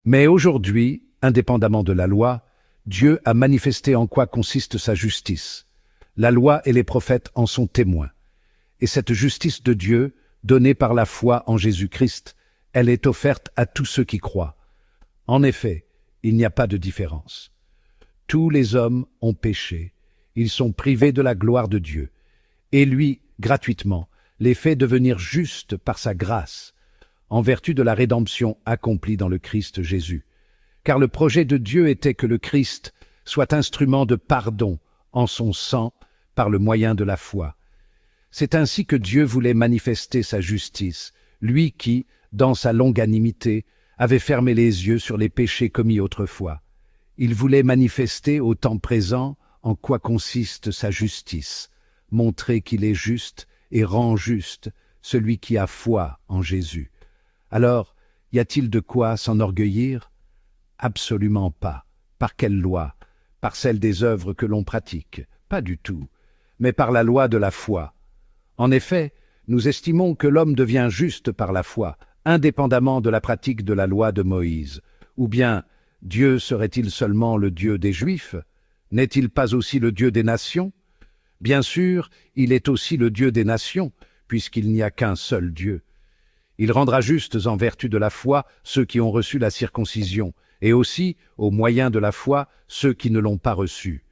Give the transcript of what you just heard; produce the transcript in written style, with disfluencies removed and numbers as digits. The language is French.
Mais aujourd'hui, indépendamment de la loi, Dieu a manifesté en quoi consiste sa justice. La loi et les prophètes en sont témoins. Et cette justice de Dieu, donnée par la foi en Jésus-Christ, elle est offerte à tous ceux qui croient. En effet, il n'y a pas de différence. Tous les hommes ont péché, ils sont privés de la gloire de Dieu. Et lui, gratuitement, les fait devenir justes par sa grâce, en vertu de la rédemption accomplie dans le Christ Jésus. Car le projet de Dieu était que le Christ soit instrument de pardon en son sang par le moyen de la foi. C'est ainsi que Dieu voulait manifester sa justice, lui qui, dans sa longanimité, avait fermé les yeux sur les péchés commis autrefois. Il voulait manifester au temps présent en quoi consiste sa justice, montrer qu'il est juste et rend juste celui qui a foi en Jésus. Alors, y a-t-il de quoi s'enorgueillir? Absolument pas. Par quelle loi? Par celle des œuvres que l'on pratique? Pas du tout. Mais par la loi de la foi. En effet, nous estimons que l'homme devient juste par la foi, indépendamment de la pratique de la loi de Moïse. Ou bien, Dieu serait-il seulement le Dieu des Juifs? N'est-il pas aussi le Dieu des nations? Bien sûr, il est aussi le Dieu des nations, puisqu'il n'y a qu'un seul Dieu. Il rendra justes en vertu de la foi ceux qui ont reçu la circoncision, et aussi, au moyen de la foi, ceux qui ne l'ont pas reçue.